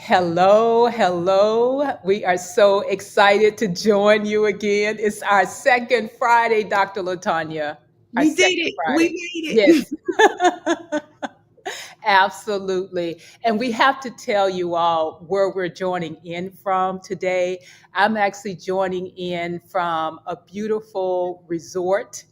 Hello, hello. We are so excited to join you again. It's our second Friday, Dr. Latanya. Our We did second it. We Friday. made it. Yes, absolutely. And we have to tell you all where we're joining in from today. I'm actually joining in from a beautiful resort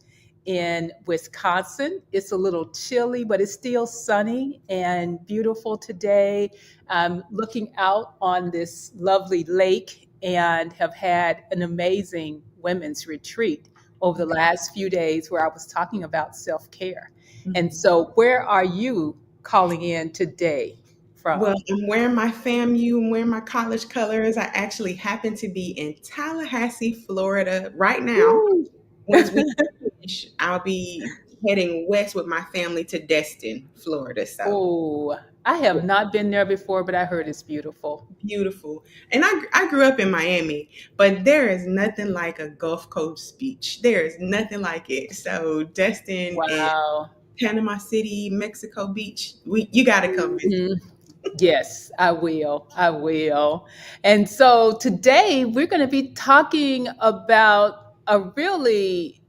in Wisconsin. It's a little chilly, but it's still sunny and beautiful today. I'm looking out on this lovely lake and have had an amazing women's retreat over the last few days where I was talking about self care. And Mhm. so, where are you calling in today Well, from? I'm wearing my FAMU, I'm wearing my college colors. I actually happen to be in Tallahassee, Florida right now. Woo! Once we finish, I'll be heading west with my family to Destin, Florida. So Oh, I yeah, have not been there before, but I heard it's beautiful. beautiful. And I grew up in Miami, but there is nothing like a Gulf Coast beach. There is nothing like it. So Destin and Wow. Panama City, Mexico Beach, you got to come visit. Mhm. Yes, I will. I will. And so today we're going to be talking about a really,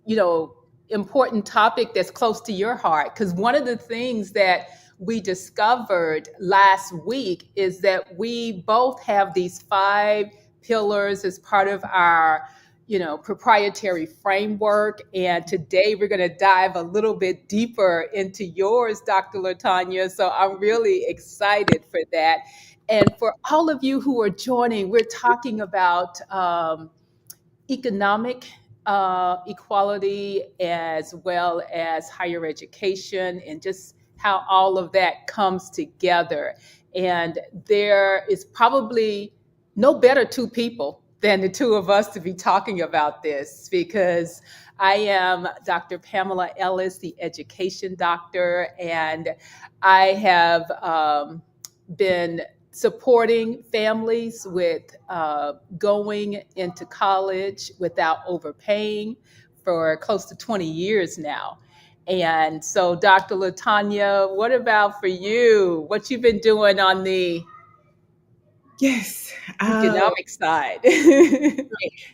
you know, important topic that's close to your heart. Because one of the things that we discovered last week is that we both have these five pillars as part of our, proprietary framework. And today we're going to dive a little bit deeper into yours, Dr. Latanya. So I'm really excited for that. And for all of you who are joining, we're talking about economic equality as well as higher education and just how all of that comes together. And there is probably no better two people than the two of us to be talking about this because I am Dr. Pamela Ellis, the education doctor, and I have been supporting families with going into college without overpaying for close to 20 years now. And so, Dr. Latanya, what about for you? What you've been doing on the Yes. economic side?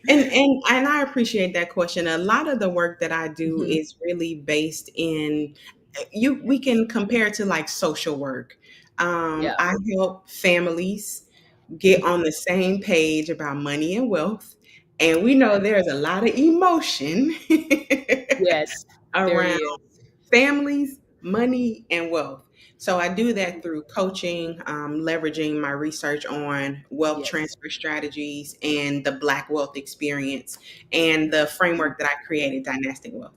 And I appreciate that question. A lot of the work that I do Mhm. is really based in you we can compare it to like social work. Yeah. I help families get on the same page about money and wealth. And we know there's a lot of emotion Yes, there around is. families, money, and wealth. So I do that through coaching, leveraging my research on wealth Yes. transfer strategies and the Black wealth experience and the framework that I created, Dynastic Wealth.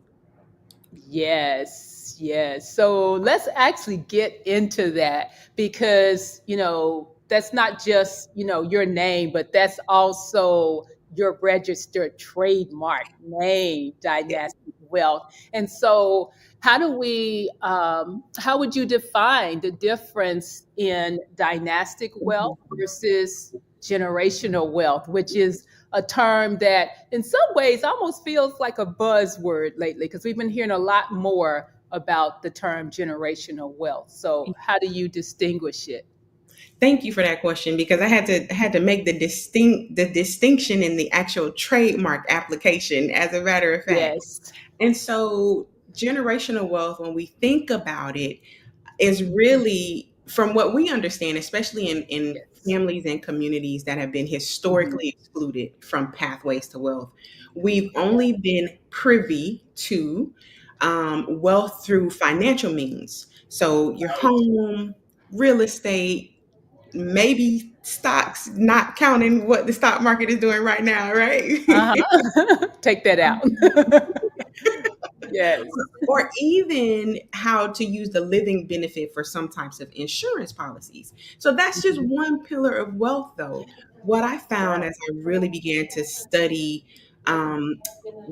Yes, yes. So let's actually get into that because, that's not just, your name, but that's also your registered trademark name, Dynastic Wealth. And so, how would you define the difference in dynastic wealth Mhm. versus generational wealth, which is a term that in some ways almost feels like a buzzword lately because we've been hearing a lot more about the term generational wealth. So, how do you distinguish it? Thank you for that question because I had to make the distinction in the actual trademark application, as a matter of fact. Yes. And so generational wealth, when we think about it, is Mhm. really, from what we understand, especially in Yes. families and communities that have been Mhm. historically excluded from pathways to wealth, we've Yeah. only been privy to wealth through financial means. So your Right. home, real estate, maybe stocks, not counting what the stock market is doing right now, right? Uh-huh. Take that out. Yes. Or even how to use the living benefit for some types of insurance policies. So that's just Mhm. one pillar of wealth, though. What I found Right. as I really began to study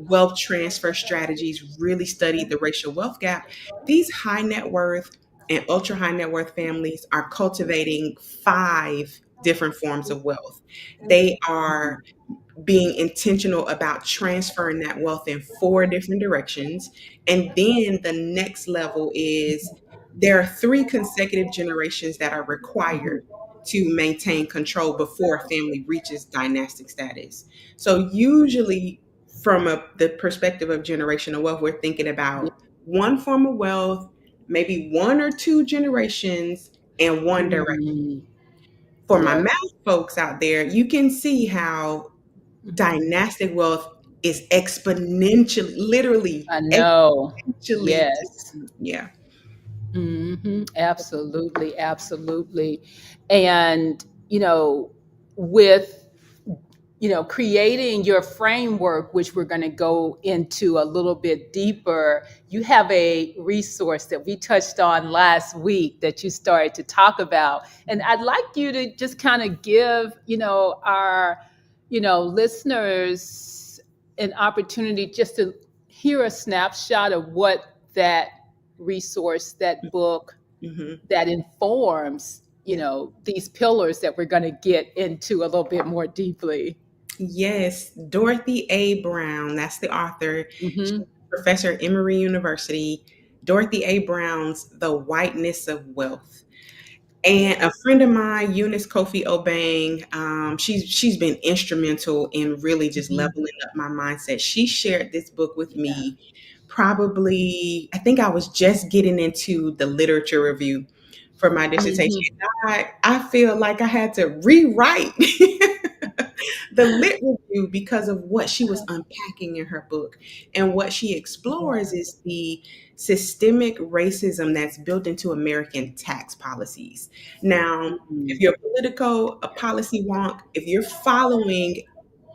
wealth transfer strategies, really studied the racial wealth gap, these high net worth and ultra high net worth families are cultivating five different forms of wealth. They are Mhm. being intentional about transferring that wealth in four different directions. And then the next level is there are three consecutive generations that are required to maintain control before a family reaches dynastic status. So usually from the perspective of generational wealth, we're thinking Yeah. about one form of wealth, maybe one or two generations, and one direction. Mm, For my yes. math folks out there, you can see how dynastic wealth is exponentially, literally I know. exponentially. Yes. Yeah. Absolutely, absolutely. And, with, creating your framework, which we're going to go into a little bit deeper, you have a resource that we touched on last week that you started to talk about. And I'd like you to just kind of give, our, listeners an opportunity just to hear a snapshot of what that resource, that book, Hmm. that informs, Yeah. these pillars that we're going to get into a little bit more deeply. Yes, Dorothy A. Brown, that's the author. She's Hmm. a professor at Emory University. Dorothy A. Brown's The Whiteness of Wealth. And a Yes. friend of mine, Eunice Kofi Obang, she's been instrumental in really just Mhm. leveling up my mindset. She shared this book with Yeah. me probably, I think I was just getting into the literature review for my dissertation. Hmm. I feel like I had to rewrite the lit review because of what she was unpacking in her book. And what she explores is the systemic racism that's built into American tax policies. Now, if Mhm. you're a policy wonk, if you're following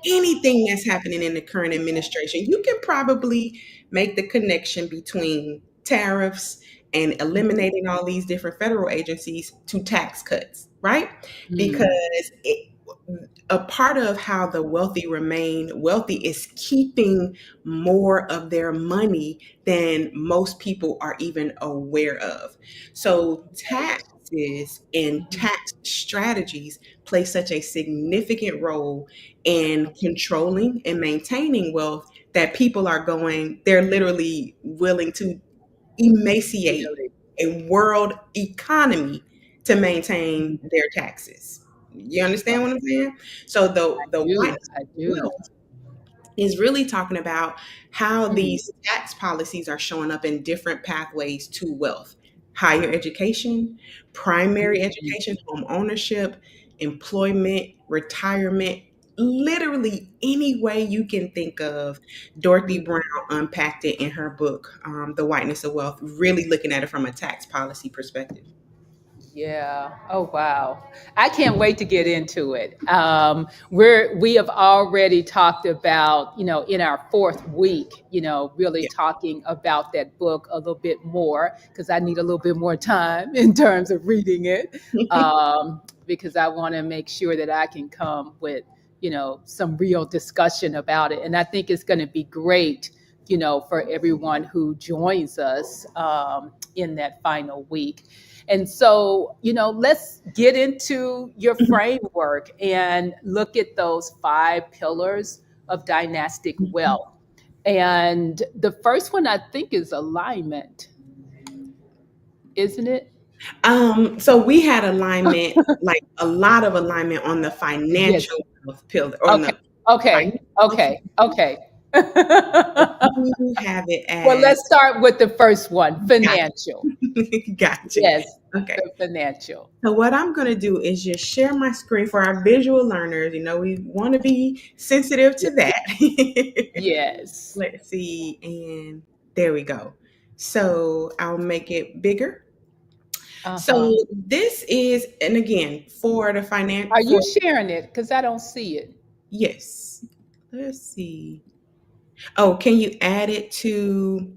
anything that's happening in the current administration, you can probably make the connection between tariffs and eliminating all these different federal agencies to tax cuts, right? Because Mhm. a part of how the wealthy remain wealthy is keeping more of their money than most people are even aware of. So taxes and Mhm. tax strategies play such a significant role in controlling and maintaining wealth that people are they're literally willing to emaciate Really. a world economy to Mhm. maintain their taxes. You understand what I'm saying? So the Do. whiteness I of do. wealth is really talking about how Mhm. these tax policies are showing up in different pathways to wealth. Higher education, primary Mhm. education, home ownership, employment, retirement, literally any way you can think of. Dorothy Mhm. Brown unpacked it in her book, The Whiteness of Wealth, really looking at it from a tax policy perspective. Yeah. Oh wow. I can't wait to get into it. We have already talked about, in our fourth week, really Yeah. talking about that book a little bit more because I need a little bit more time in terms of reading it. Because I want to make sure that I can come with, some real discussion about it. And I think it's going to be great, for everyone who joins us in that final week. And so, let's get into your framework and look at those five pillars of dynastic wealth. And the first one I think is alignment, isn't it? So we had alignment, like a lot of alignment on the Yes. financial wealth pillar, on Okay. the Okay. financial wealth. Okay. Okay. You have it Well, as let's start with the first one, gotcha. financial. Gotcha. Yes, Okay. the financial. So what I'm gonna do is just share my screen for our visual learners. We want to be sensitive Ye- to that. Yes. Let's see, and there we go. So I'll make it bigger. So Uh-huh. this is, and again, for the finance, Are for you sharing it? Because I don't see it. yes. Let's see. Oh, can you add it to?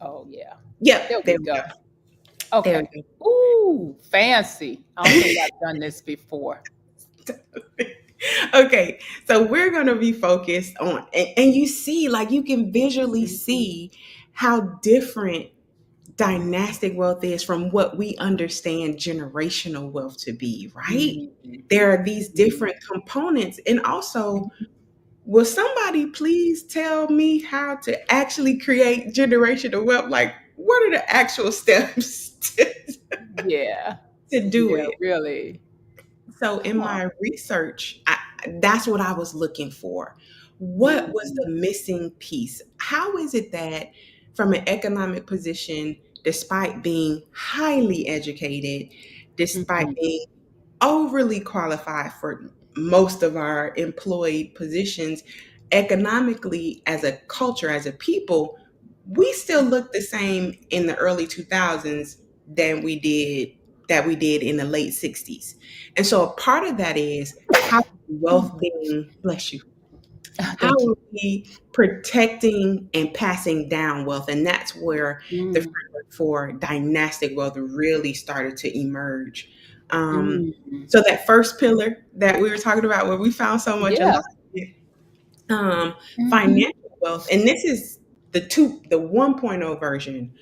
Oh, yeah. There Yep, there we we go. go. There Okay. we Ooh, fancy. I don't think I've done this before. go. Okay, so we're gonna be focused on, and you see, like you can visually Mhm. see how different dynastic wealth is from what we understand generational wealth to be, right? Mhm. There are these Mhm. different components, and also, will somebody please tell me how to actually create generational wealth? Like, what are the actual steps? Yeah. to do Yeah, it. really. So in Huh. my research, that's what I was looking for. What was Mm, the missing piece? How is it that from an economic position, despite being highly educated, despite mhm. being overly qualified for most of our employed positions, economically as a culture, as a people, we still look the same in the early 2000s than we did in the late 60s. And so a part of that is how wealth being, bless you, how Thank you. are we protecting and passing down wealth? And that's where the Mm, framework for dynastic wealth really started to emerge. Um, mm. so that first pillar that we were talking about, where we found so much Yeah. alignment, um, Mhm. financial wealth, and this is the 1.0 version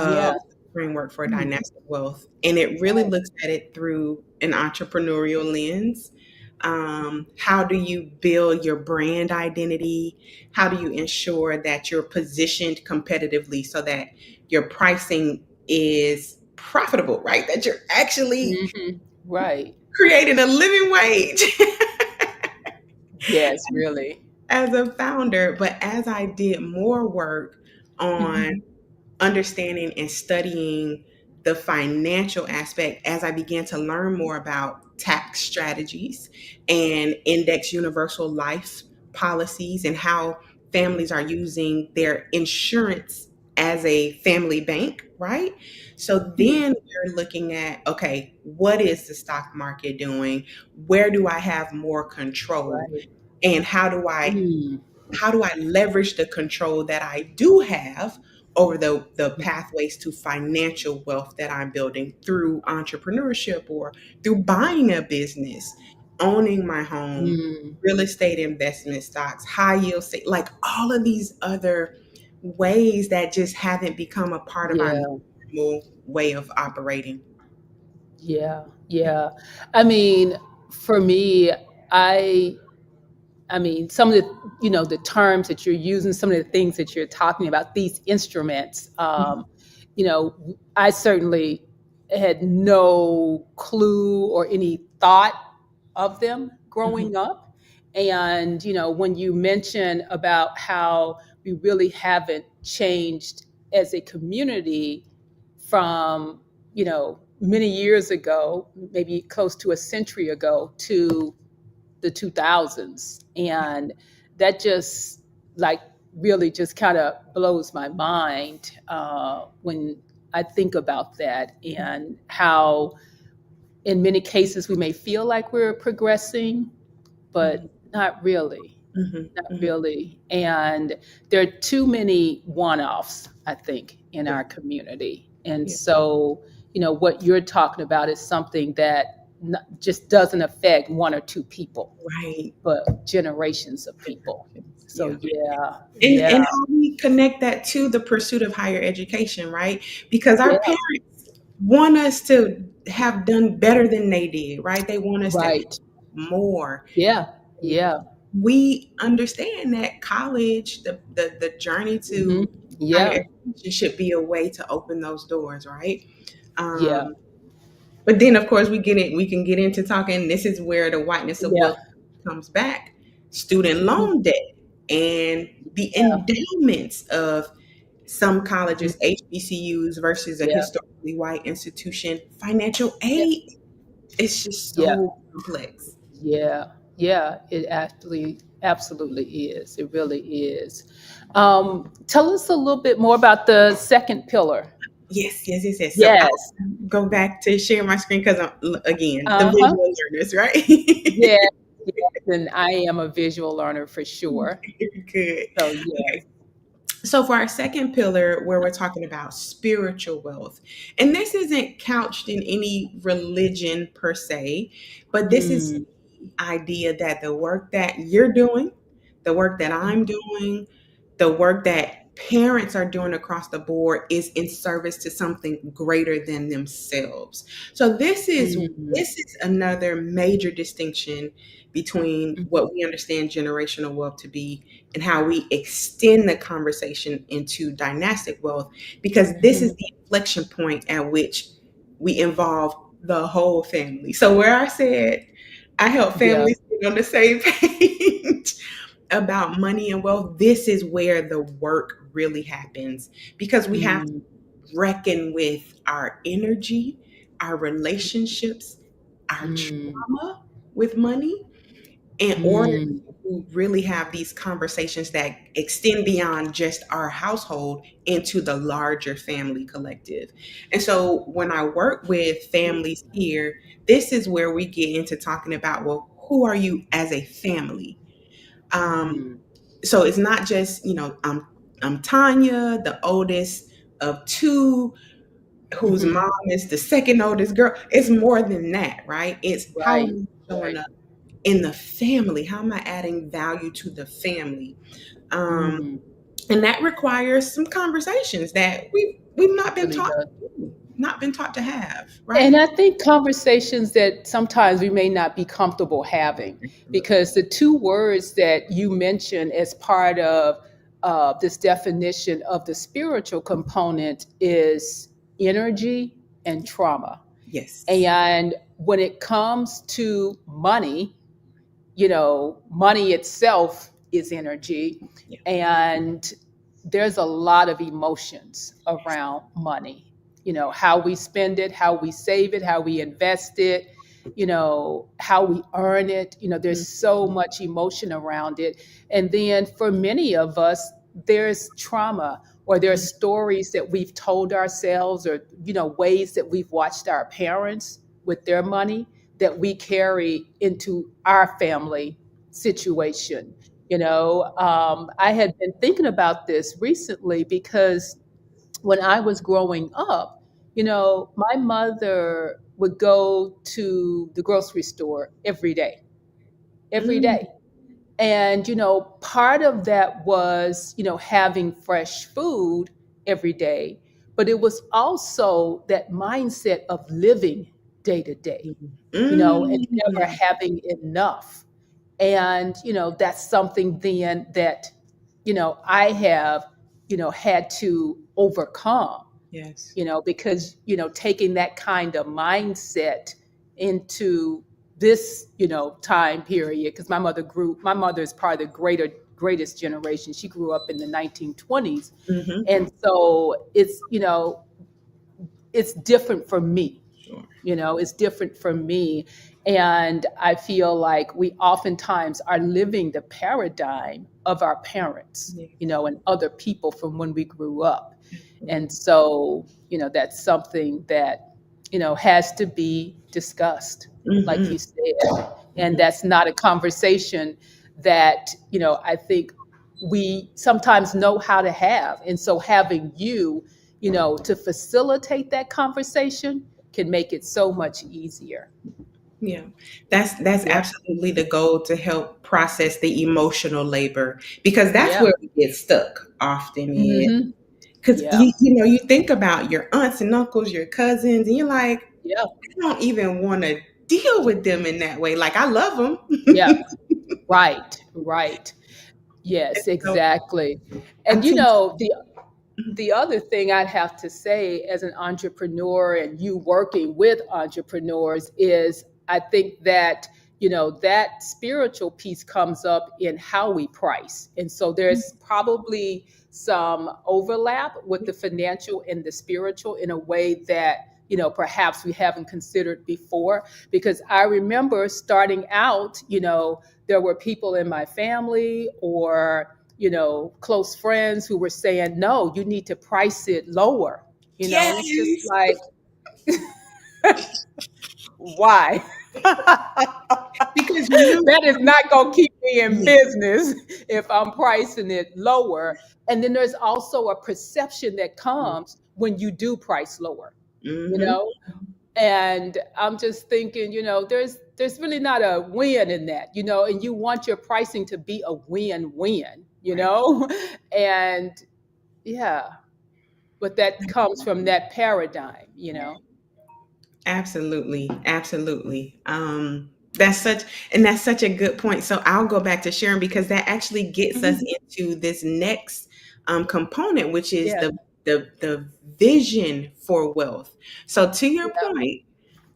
Yeah. of the framework for Mm. dynastic wealth, and it really looks at it through an entrepreneurial lens. How do you build your brand identity? How do you ensure that you're positioned competitively so that your pricing is profitable, right? That you're actually Mhm. Right. creating a living wage. Yes, really. As a founder, but as I did more work on Mhm. understanding and studying the financial aspect, as I began to learn more about tax strategies and index universal life policies and how families are using their insurance as a family bank, right? So Mm. then we're looking at, okay, what is the stock market doing? Where do I have more control? Right. And Mm. how do I leverage the control that I do have over the pathways to financial wealth that I'm building through entrepreneurship or through buying a business, owning my home, Mm. real estate investment stocks, high yield, like all of these other ways that just haven't become a part of our Yeah. normal way of operating. Yeah. Yeah. I mean, for me, I I mean, some of the, the terms that you're using, some of the things that you're talking about, these instruments, I certainly had no clue or any thought of them Mhm. growing up. And, when you mention about how we really haven't changed as a community from, many years ago, maybe close to a century ago, to the 2000s. And that just like really just kind of blows my mind when I think about that, and how in many cases we may feel like we're progressing, Mhm. but not really. Mhm. Not Mhm. really. And there are too many one offs, I think, in Yeah. our community. And Yeah. so, what you're talking about is something that just doesn't affect one or two people, Right. but generations of people. So, Yeah. yeah, And yeah, how we connect that to the pursuit of higher education, right? Because our yeah, parents want us to have done better than they did, right? They want us to have right. more. Yeah, yeah, We understand that college, the journey hmm, to higher yeah, education should be a way to open those doors, right? yeah, Um, but then, of course, we can get into talking. This is where the whiteness of yeah, wealth comes back: student mhm, loan debt and the yeah, endowments of some mhm, colleges, HBCUs versus a yeah, historically white institution, financial yeah, aid. It's just yeah. so complex. Yeah, yeah, it actually absolutely is. It really is. Tell us a little bit more about the second pillar. Yes, yes, yes, yes. So I'll Yes. go back to share my screen because again, the Uh-huh. visual learners, Yeah, right? yes, and I am a visual learner for sure. Good. So Okay. yes. So for our second pillar, where we're talking about spiritual wealth, and this isn't couched in any religion per se, but this is Mm, the idea that the work that you're doing, the work that I'm doing, the work that parents are doing across the board is in service to something greater than themselves. So mm, this is another major distinction between mhm, what we understand generational wealth to be and how we extend the conversation into dynastic wealth, because this is mhm, the inflection point at which we involve the whole family. So where I said I help Yeah. families get on the same page about money and wealth, this is where the work really happens because we have to Mm, reckon with our energy, our relationships, our mm, trauma with money in order mm. to really have these conversations that extend beyond just our household into the larger family collective. And so when I work with families here, this is where we get into talking about, well, who are you as a family? Um, Mm, so it's not just, I'm Tanya, the oldest of two, whose mhm. mom is the second oldest girl. It's more than that, right? It's how Right, am I showing right. up in the family? How am I adding value to the family? Um, Mm, and that requires some conversations that we've not been really taught does. to do, not been taught to have, And right? I think conversations that sometimes we may not be comfortable having, Absolutely. because the two words that you mentioned as part of this definition of the spiritual component is energy and trauma. Yes. And when it comes to money, money itself is energy, Yeah. and there's a lot of emotions around money. How we spend it, how we save it, how we invest it, how we earn it. There's so Mhm. much emotion around it. And then for many of us, there's trauma, or there's stories that we've told ourselves, or ways that we've watched our parents with their money that we carry into our family situation. I had been thinking about this recently because when I was growing up, my mother would go to the grocery store every Mm, day. And, part of that was, having fresh food every day, but it was also that mindset of living day to day, and never mm. having enough. And, that's something then that, I have, had to overcome, Yes. because, taking that kind of mindset into this, time period, because my mother is part of the greatest generation. She grew up in the 1920s. Hmm. And so it's different for me. Sure. It's different for me. And I feel like we oftentimes are living the paradigm of our parents, Yes. and other people from when we grew up. And Absolutely. so, that's something that, has to be discussed, like Hmm. you said. And that's not a conversation that, I think we sometimes know how to have. And so having you, to facilitate that conversation can make it so much easier. Yeah, that's Yeah. absolutely the goal, to help process the emotional labor, because that's Yeah. where we get stuck often. Is Hmm. because Yeah. you think about your aunts and uncles, your cousins, and you're like, Yeah. I don't even want to deal with them in that way. Like I love them. Yeah. Right. Right. Yes, So exactly. I And tend to. the other thing I'd have to say as an entrepreneur and you working with entrepreneurs is I think that, that spiritual piece comes up in how we price. And so there's probably some overlap with the financial and the spiritual in a way that, perhaps we haven't considered before. Because I remember starting out, there were people in my family or close friends who were saying, no, you need to price it lower. And it's just Yes, like, why? because you know. That is not going to keep me in Yeah. business if I'm pricing it lower. And then there's also a perception that comes when you do price lower, you Mm-hmm. know? And I'm just thinking, there's really not a win in that, and you want your pricing to be a win-win, Right. and yeah, but that comes from that paradigm. Absolutely, absolutely. That's such a good point. So I'll go back to Sharon because that actually gets us Mhm. into this next component, which is Yeah, the vision for wealth. So to your yeah. point,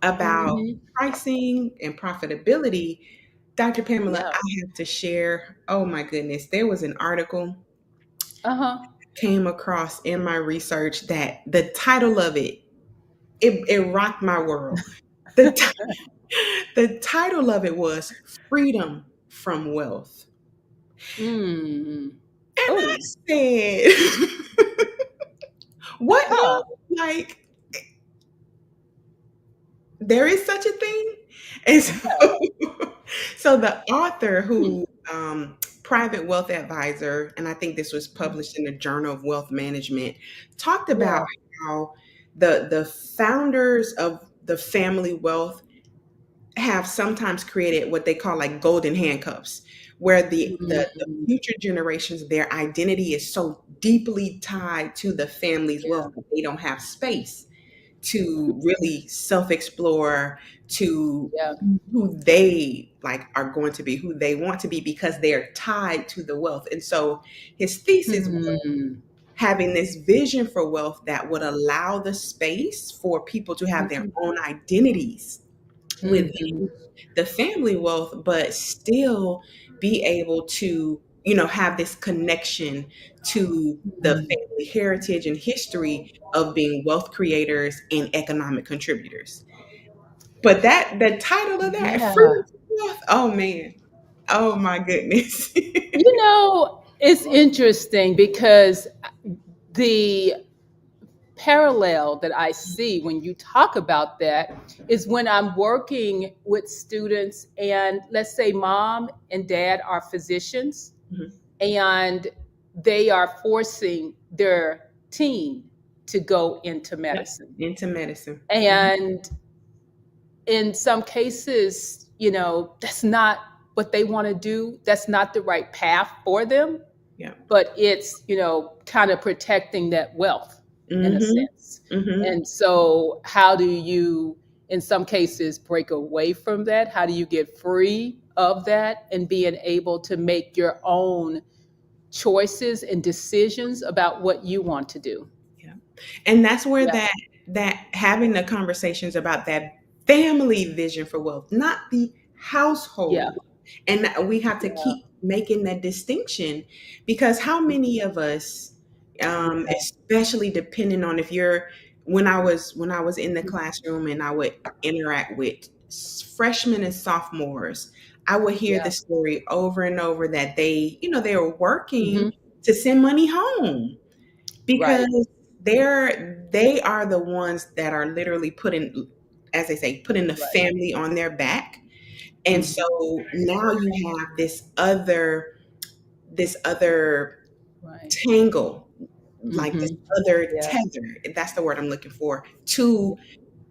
about Hmm. pricing and profitability, Dr. Pamela, Yeah. I have to share. Oh my goodness, there was an article Uh-huh. came across in my research that the title of it rocked my world. The the title of it was Freedom from Wealth. Mm. And I Oh. said, what Uh-huh. now? Like, there is such a thing? And so, so the author Hmm. who, private wealth advisor, and I think this was published in the Journal of Wealth Management, talked about Yeah. how the founders of the family wealth have sometimes created what they call like golden handcuffs, where the Mm. future generations, their identity is so deeply tied to the family's wealth Yeah. that they don't have space to really self-explore, to Yeah. who they like are going to be, who they want to be, because they are tied to the wealth. And so his thesis was Hmm. having this vision for wealth that would allow the space for people to have their own identities within Hmm. the family wealth, but still be able to, have this connection to the Hmm. family heritage and history of being wealth creators and economic contributors. But the title of that, Yeah. Freedom from Wealth, oh man, oh my goodness. It's interesting because the parallel that I see when you talk about that is when I'm working with students, and let's say mom and dad are physicians, Mhm. and they are forcing their teen to go into Yep. medicine. Into medicine. Mhm. And in some cases, that's not what they want to do. That's not the right path for them, Yeah. but it's, kind of protecting that wealth in a Hmm. sense. Hmm. And so, how do you, in some cases, break away from that? How do you get free of that and being able to make your own choices and decisions about what you want to do? Yeah. And that's where Yeah. that having the conversations about that family vision for wealth, not the Yeah. household. And we have to Yeah. keep making that distinction, because how many of us, especially depending on if you're, when I was in the classroom and I would interact with freshmen and sophomores, I would hear Yeah. the story over and over that they were working Hmm. to send money home, Right. because they are the ones that are literally putting, as they say, putting the Right. family on their back. And Hmm. so now you have this other Right. tangle, like this Hmm. other Yeah. tether, that's the word I'm looking for, to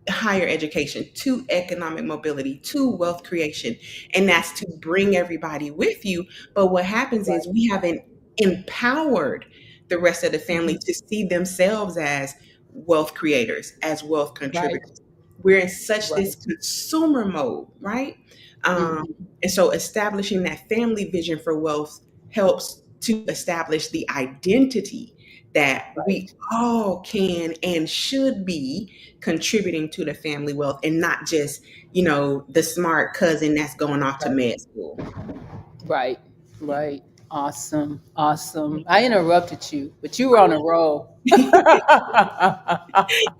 higher education, to economic mobility, to wealth creation. And that's to bring everybody with you. But what happens Right. is we haven't empowered the rest of the family Hmm. to see themselves as wealth creators, as wealth Right. contributors. We're in such this Right. consumer mode, right? Um, Hmm. and so establishing that family vision for wealth helps to establish the identity that we Right. all can and should be contributing to the family wealth, and not just, the smart cousin that's going off to Right. med school. Right. Yeah. Right. Awesome. Awesome. I interrupted you, but you were on a roll.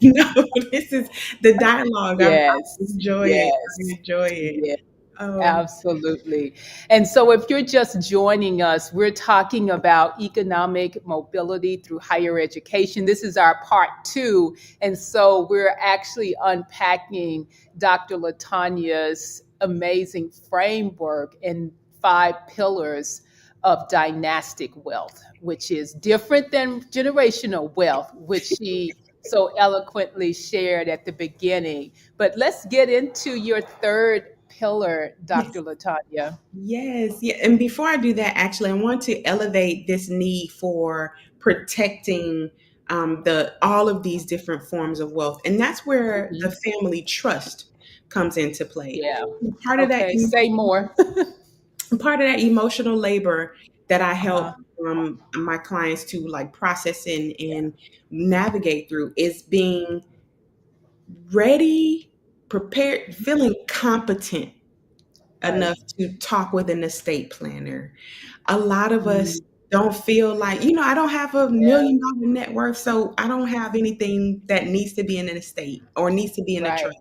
No, this is the dialogue. I Yes. enjoy it. I Yes. enjoy it. Yes. Um, Absolutely. And so, if you're just joining us, we're talking about economic mobility through higher education. This is our part two. And so, we're actually unpacking Dr. Latanya's amazing framework and 5 pillars of dynastic wealth, which is different than generational wealth, which she so eloquently shared at the beginning. But let's get into your third pillar, yes. Dr. Latanya. Yes, yeah. And before I do that, actually, I want to elevate this need for protecting, the all of these different forms of wealth, and that's where the Mhm. family trust comes into play. Yeah. Part of that Okay. Say more. part of that emotional labor that I Uh-huh. help, my clients to like process and navigate through is being ready, prepared, feeling competent Right. enough to talk with an estate planner. A lot of us Mm, don't feel like, I don't have a yeah. $1 million net worth, so I don't have anything that needs to be in an estate or needs to be in a Right. trust.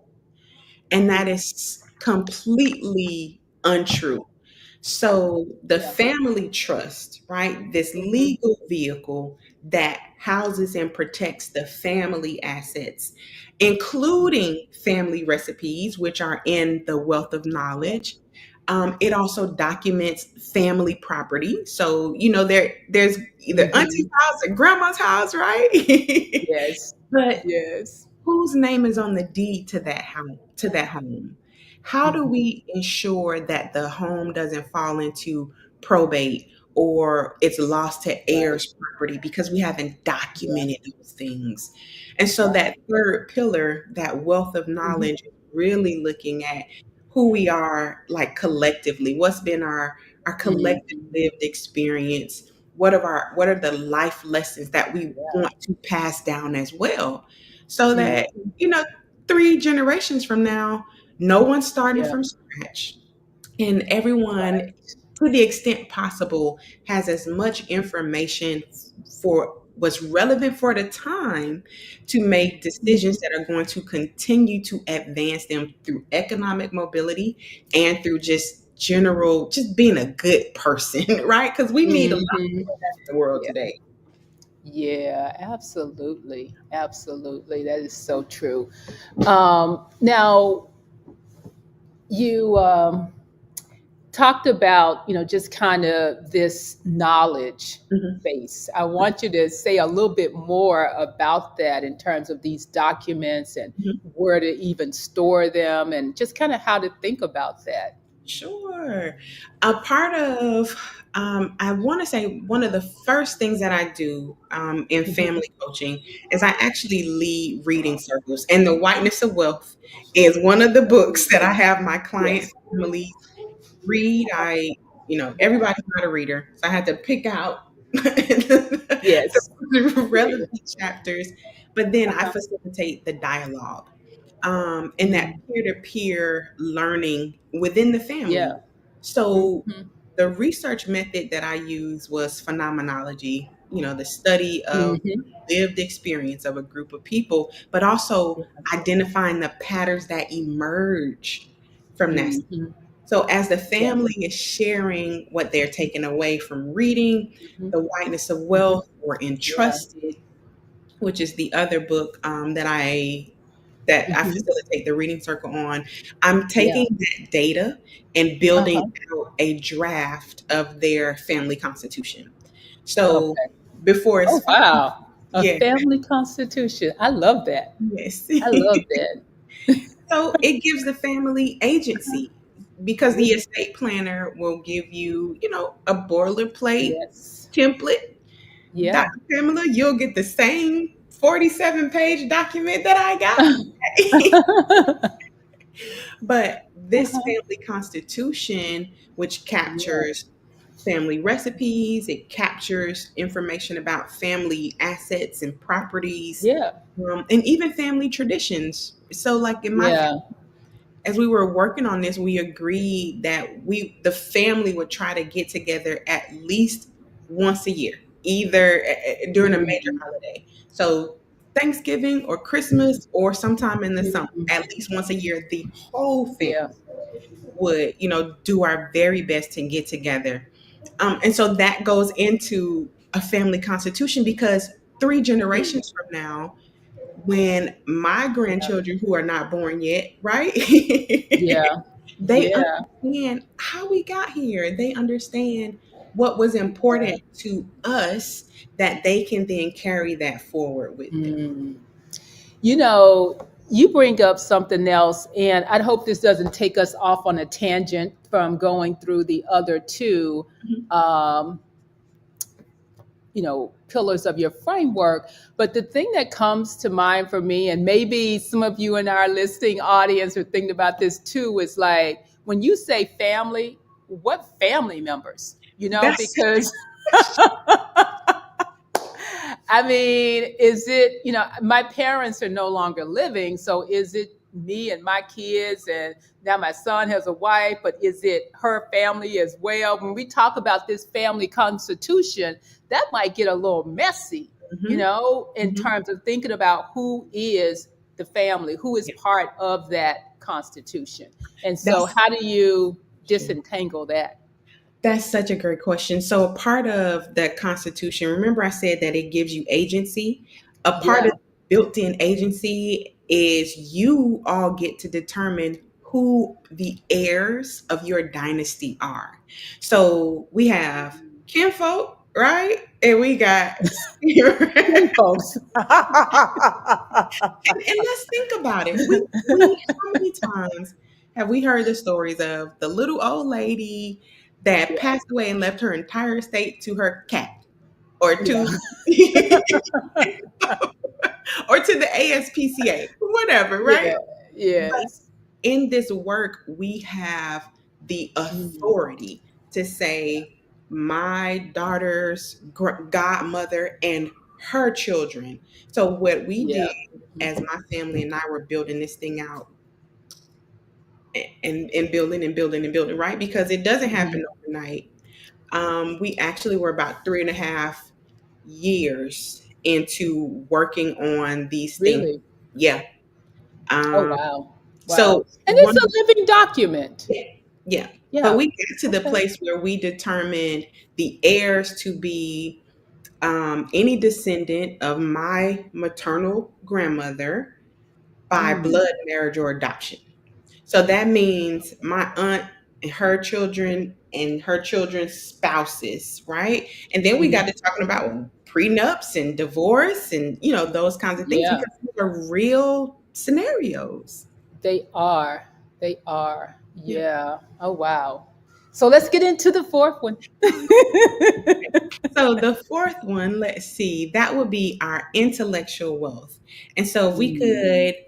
And that is completely untrue. So the Yeah. family trust, right? This Mhm. legal vehicle that houses and protects the family assets, including family recipes, which are in the wealth of Yeah. knowledge. It also documents family property. So, there's either auntie's Mhm. house or grandma's house, right? Yes. But Yes. whose name is on the deed to that home? How do Mhm. we ensure that the home doesn't fall into probate or it's lost to Right. heirs property because we haven't Yeah. documented those things? And so Right. that third pillar, that wealth of Mhm. knowledge, is really looking at who we are, like, collectively. What's been our collective Mhm. lived experience? What are the life lessons that we Yeah. want to pass down as well? So that, Mhm. you know, 3 generations from now, no one's starting Yeah. from scratch, and everyone, Right. to the extent possible, has as much information for what's relevant for the time to make decisions Mhm. that are going to continue to advance them through economic mobility and through just being a good person, right? Because we need a lot Mhm. more of that in the world Yeah. today. Yeah, absolutely. Absolutely. That is so true. Now, you talked about, just kind of this knowledge Mhm. base. I want you to say a little bit more about that in terms of these documents and Mhm. where to even store them and just kind of how to think about that. Sure. A part of, I want to say one of the first things that I do in Mhm. family coaching is I actually lead reading circles. And The Whiteness of Wealth is one of the books that I have my Yes. clients, families read. Yeah. Everybody's not a reader. So I had to pick out the Yes. relevant chapters, but then I Uh-huh. facilitate the dialogue and that Mm. peer-to-peer learning within the family. Yeah. So Mhm. the research method that I used was phenomenology, the study of Mhm. lived experience of a group of people, but also identifying the patterns that emerge from that. Mhm. So as the Yeah. family is sharing what they're taking away from reading, Mhm. The Whiteness of Mhm. Wealth or Yeah. Entrusted, which is the other book that I Mhm. facilitate the reading circle on. I'm Yeah. taking that data and building Uh-huh. out a draft of their family constitution. So Okay. before it's Oh, wow. A yeah, family constitution. I love that. yes. I love that. So it gives the family Uh-huh. agency because the Mhm. estate planner will give you, a boilerplate Yes. template. Dr. Yeah. Pamela, you'll get the same 47-page document that I got. But this Uh-huh. family constitution, which Yeah. captures family recipes, it captures information about family assets and properties, Yeah. and even family traditions. So, like in my Yeah. as we were working on this, we agreed that the family would try to get together at least once a year, either during a major Mhm. holiday. So Thanksgiving or Christmas or sometime in the summer, Mhm. at least once a year, the whole family Yeah. would, do our very best to get together. And so that goes into a family constitution because 3 generations from now, when my grandchildren who are not born yet, right? Yeah. They Yeah. understand how we got here. They understand what was Yeah. important to us that they can then carry that forward with them. Mm. You know, you bring up something else, and I hope this doesn't take us off on a tangent from going through the other two, Mhm. um, pillars of your framework. But the thing that comes to mind for me, and maybe some of you in our listening audience are thinking about this too, is like when you say family, what family members? That's Because I mean, is it, my parents are no longer living. So is it me and my kids, and now my son has a wife, but is it her family as well? When we talk about this family constitution, that might get a little messy, Hmm. in Hmm. terms of thinking about who is the family, who is Yeah. part of that constitution. And so, That's how do you disentangle that? That's such a great question. So, a part of the Constitution, remember I said that it gives you agency? A part of Yeah, built in agency is you all get to determine who the heirs of your dynasty are. So, we have kinfolk, right? And we got. Hey, folks. And let's think about it. We how many times have we heard the stories of the little old lady that Yeah, passed away and left her entire estate to her cat or yeah, to or to the ASPCA, whatever, right? yeah, But yes. in this work, we have the Mm, authority to say my daughter's godmother and her children. So what we did yeah. as my family and I were building this thing out and building and building and building, right? Because it doesn't happen Mhm. overnight. We actually were about 3.5 years into working on these things. Really? Yeah. Oh, Um, wow. so Wow. And one it's a of living document. Yeah, yeah. But Yeah. we get to the Okay. place where we determined the heirs to be any descendant of my maternal grandmother by Mm, blood marriage or adoption. So that means my aunt and her children and her children's spouses, right? And then we got to mhm. talking about prenups and divorce and those kinds of things Yeah, because those are real scenarios. they are. They are. Yeah. Yeah. Oh, wow. So let's get into the fourth one. So the fourth one, let's see, that would be our intellectual wealth. And so if we Mm,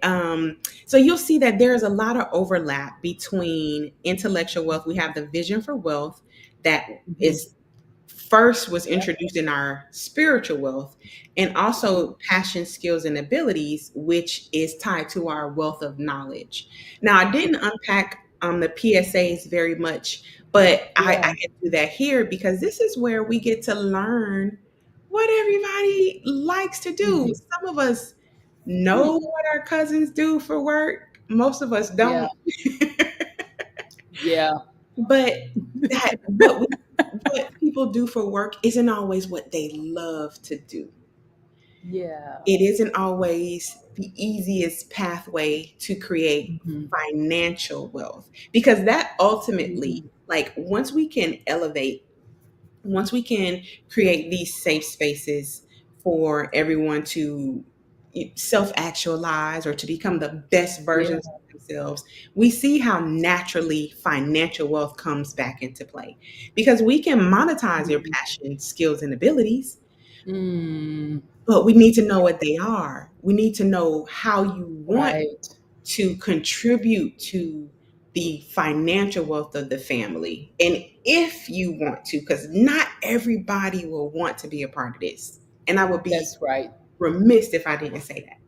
could, so you'll see that there's a lot of overlap between intellectual wealth. We have the vision for wealth that mhm. is first was introduced in our spiritual wealth, and also passion, skills, and abilities, which is tied to our wealth of knowledge. Now, I didn't unpack the PSAs very much, but I Yeah. can do that here because this is where we get to learn what everybody likes to do. Mhm. Some of us know what our cousins do for work. Most of us Yeah. don't. Yeah. But that what people do for work isn't always what they love to do. Yeah. It isn't always the easiest pathway to create Mhm. financial wealth because that ultimately, Mhm. like once we can create these safe spaces for everyone to self actualize or to become the best Yeah. versions of themselves, we see how naturally financial wealth comes back into play because we can monetize your Mhm. passion, skills, and abilities, Mm, but we need to know what they are. We need to know how you want right. to contribute to the financial wealth of the family. And if you want to, because not everybody will want to be a part of this. And I would be That's right. remiss if I didn't say that.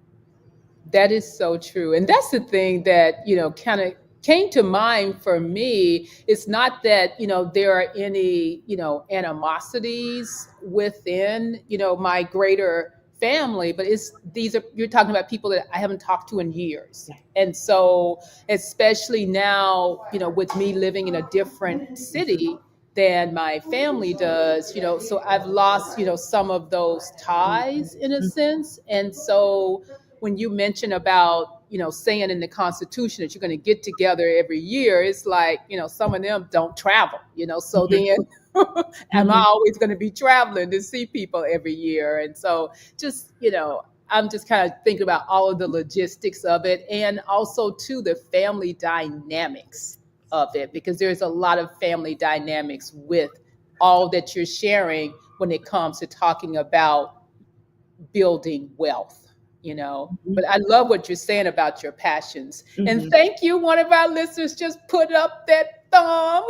That is so true. And that's the thing that, kind of came to mind for me. It's not that, there are any, animosities within, my greater family, but you're talking about people that I haven't talked to in years. Yeah. And so, especially now, with me living in a different city than my family does, so I've lost, some of those ties in a sense. And so, when you mention about saying in the Constitution that you're going to get together every year, it's like some of them don't travel, so Mhm, then am I mhm. always going to be traveling to see people every year? And so just I'm just kind of thinking about all of the logistics of it, and also too the family dynamics of it, because there's a lot of family dynamics with all that you're sharing when it comes to talking about building wealth, Mhm, But I love what you're saying about your passions. And mhm. thank you. One of our listeners just put up that thumb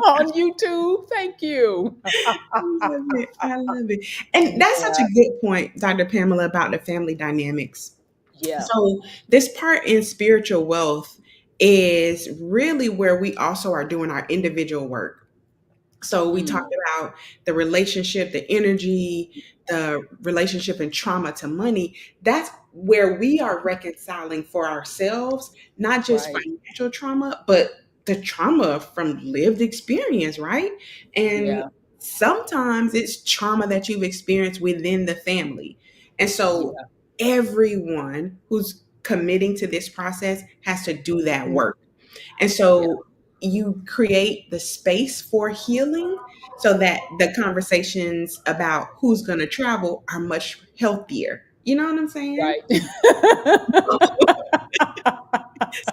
on YouTube. Thank you. I love it. I love it. And that's such a Yeah. good point, Dr. Pamela, about the family dynamics. Yeah. So this part in spiritual wealth is really where we also are doing our individual work. So we talked Mm, about the relationship, the energy, the relationship and trauma to money. That's where we are reconciling for ourselves, not just right. financial trauma, but the trauma from lived experience, right? And Yeah. sometimes it's trauma that you've experienced within the family. And so Yeah. everyone who's committing to this process has to do that Mm, work. And yeah. so you create the space for healing so that the conversations about who's going to travel are much healthier. You know what I'm saying? Right.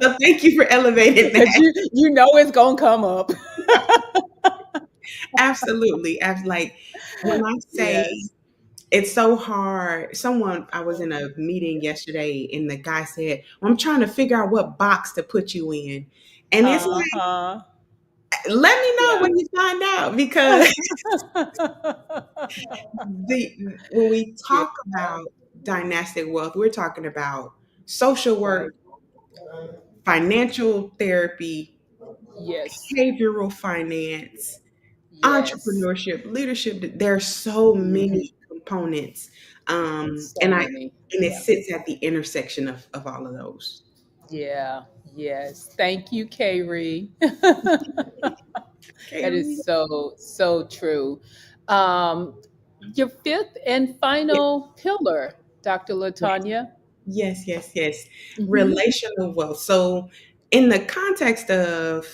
So thank you for elevating Because that. you know it's gonna come up. Absolutely. Like when I say Yes. it's so hard, someone, I was in a meeting yesterday and the guy said, "Well, I'm trying to figure out what box to put you in." And it's like, Uh-huh. let me know Yeah. when you find out because when we Yeah. talk about dynastic wealth, we're talking about social Right. work, financial therapy, Yes. behavioral finance, Yes. entrepreneurship, leadership. There are so Mhm. many components, So many. and it Yeah. sits at the intersection of all of those. Yeah. Yes. Thank you, Kaylee. Okay, That is so, so true. Um, your fifth and final pillar, Dr. Latanya. yes. Hmm. Relational wealth. So, in the context of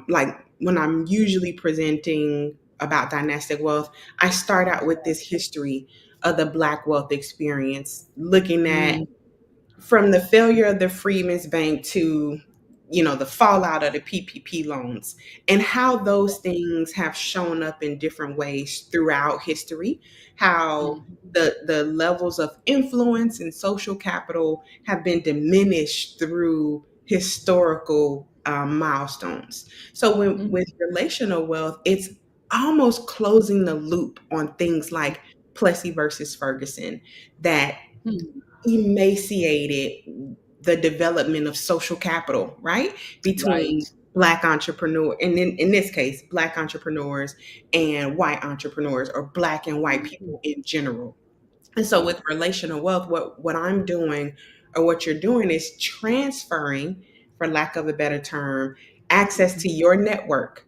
like when I'm usually presenting about dynastic wealth, I start out with this history of the Black wealth experience, looking at Mm, from the failure of the Freedmen's Bank to the fallout of the PPP loans and how those things have shown up in different ways throughout history, how mhm, the levels of influence and social capital have been diminished through historical milestones. So with mhm, relational wealth, it's almost closing the loop on things like Plessy versus Ferguson that mhm. emaciated the development of social capital, right? Between Right. Black entrepreneur, and in this case, Black entrepreneurs and white entrepreneurs, or Black and white Mhm. people in general. And so with relational wealth, what I'm doing or what you're doing is transferring, for lack of a better term, access to your network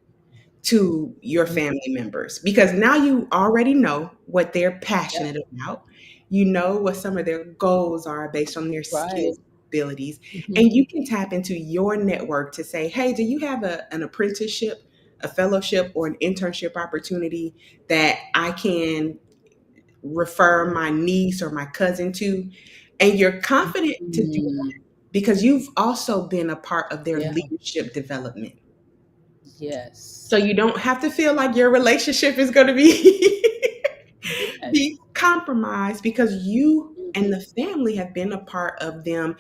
to your Mhm. family members because now you already know what they're Yeah. passionate about. You know what some of their goals are based on their Right. skills, abilities, Mhm. and you can tap into your network to say, "Hey, do you have an apprenticeship, a fellowship, or an internship opportunity that I can refer my niece or my cousin to?" And you're confident to do Mm, because you've also been a part of their yeah. leadership development. So Yes. you don't have to feel like your relationship is going to be Yes. be compromised because you and Mhm. the family have been a part of them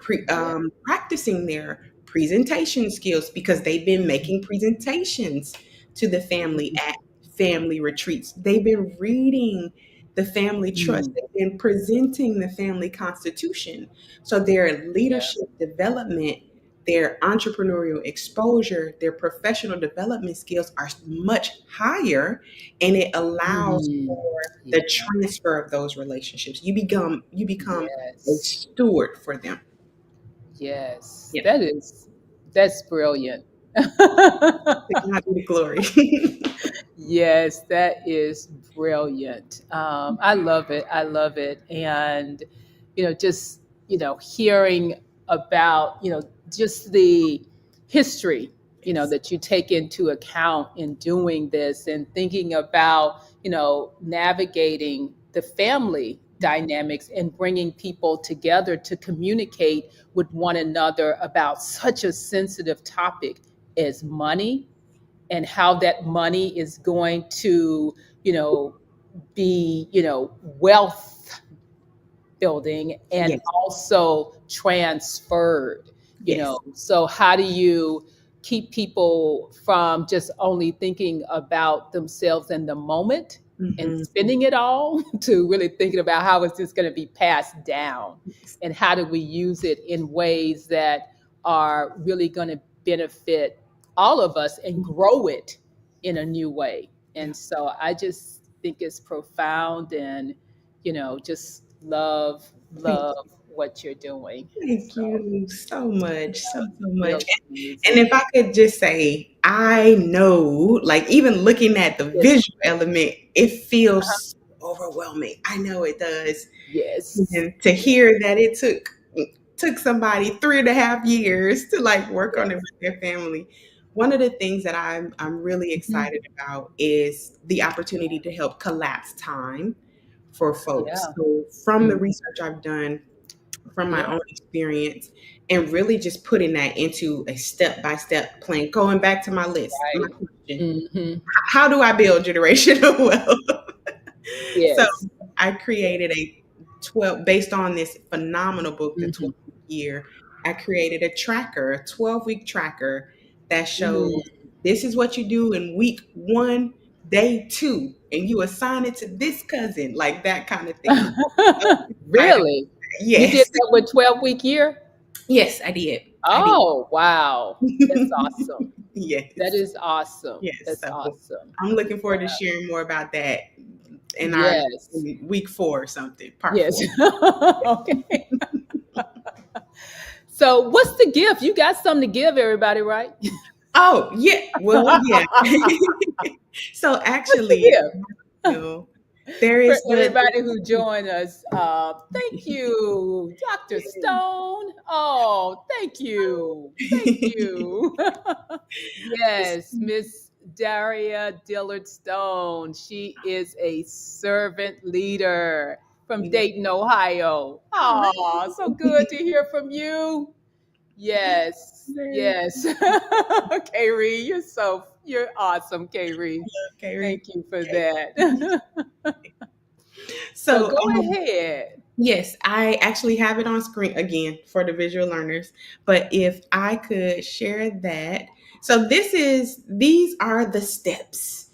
Yeah. practicing their presentation skills because they've been making presentations to the family Mhm. at family retreats. They've been reading the family trust. Mm, They've been presenting the family constitution. So their yeah. leadership development, their entrepreneurial exposure, their professional development skills are much higher, and it allows Mhm. for Yeah. the transfer of those relationships. You become a Yes. steward for them. Yes. Yeah. That's brilliant. To God be the glory. Yes, that is brilliant. I love it. I love it. And, just, hearing about, just the history, Yes. that you take into account in doing this and thinking about, navigating the family dynamics and bringing people together to communicate with one another about such a sensitive topic as money and how that money is going to, you know, be, wealth building and Yes. also transferred, Yes. So how do you keep people from just only thinking about themselves in the moment, and Mhm. spending it all to really thinking about how is this going to be passed down and how do we use it in ways that are really going to benefit all of us and grow it in a new way. Yeah. And so I just think it's profound and, just Thank love what you're doing. Thank So you so much, so, so much. really And amazing. if I could just say, I know, like even looking at the Yes. visual element, it feels overwhelming. I know it does. Yes. And to hear that it took somebody 3.5 years to like work on it Yes. with their family. One of the things that I'm really Mhm. excited about is the opportunity to help collapse time for folks. Yeah. So from the Mm. research I've done, from my Yeah. own experience, and really just putting that into a step-by-step plan. Going back to my list, my Right. question: Hmm. how do I build generational wealth? So Yes. I created a 12 based on this phenomenal book, The Hmm. 12th Year. I created a tracker, a 12-week tracker that shows Mm. this is what you do in week 1, day 2, and you assign it to this cousin, like that kind of thing. So excited. Really? You did Yes. that with 12-week year? Yes, I did. I did. Oh, wow. That's awesome. That Yes. is awesome. Yes. That's So awesome. I'm looking forward to sharing more about that in our Yes. in week 4 or something, part Yes. 4. Okay. So what's the gift? You got something to give everybody, right? Oh, yeah. Well, yeah. So What's the actually, you gift? know, there For is the everybody who joined us. Thank you, Dr. Stone. Oh, thank you. Thank you. Yes, Miss Daria Dillard Stone. She is a servant leader from Yeah. Dayton, Ohio. Oh, Oh, so good to hear from you. Yes, very yes. Kaylee, you're awesome, Kaylee. Carrie. Thank you for Okay. that. So So, go ahead. yes, I actually have it on screen again for the visual learners. But if I could share that. So these are the steps.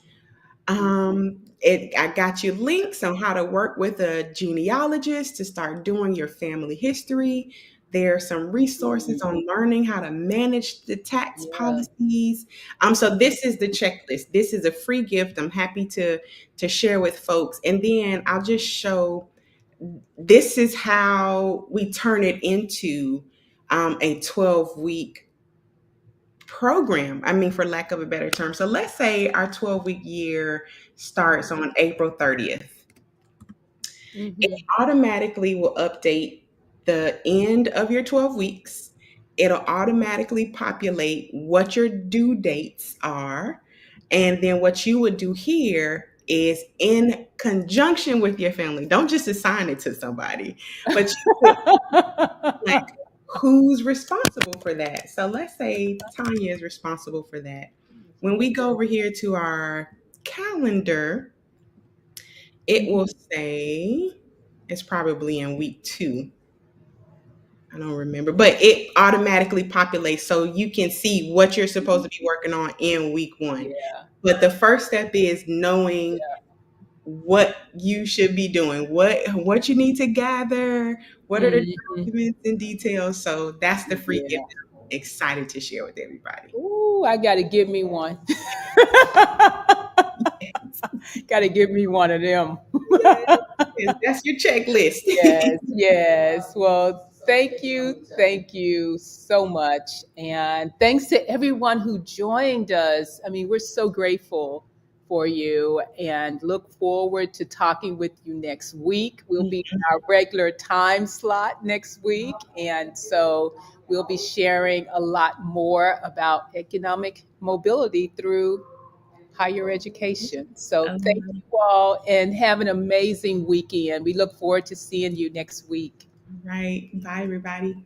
I got you links on how to work with a genealogist to start doing your family history. There are some resources Mhm. on learning how to manage the tax Yeah. policies. So this is the checklist. This is a free gift. I'm happy to share with folks. And then I'll just show this is how we turn it into a 12-week program. I mean, for lack of a better term. So let's say our 12-week year starts on April 30th. It Hmm. automatically will update the end of your 12 weeks. It'll automatically populate what your due dates are. And then what you would do here is in conjunction with your family. Don't just assign it to somebody, but you would like who's responsible for that. So let's say Tanya is responsible for that. When we go over here to our calendar, it will Mhm. say it's probably in week 2. I don't remember, but it automatically populates so you can see what you're supposed to be working on in week 1. Yeah. But the first step is knowing Yeah. what you should be doing, what you need to gather, what are the Mhm. documents and details. So that's the free gift Yeah. that I'm excited to share with everybody. Ooh, I gotta give me one. Gotta give me one of them. Yes, that's your checklist. Yes, yes. Well, thank you so much. And thanks to everyone who joined us. I mean, we're so grateful for you and look forward to talking with you next week. We'll be in our regular time slot next week. And so we'll be sharing a lot more about economic mobility through higher education. So thank Um, you all and have an amazing weekend. We look forward to seeing you next week. right. Bye, everybody.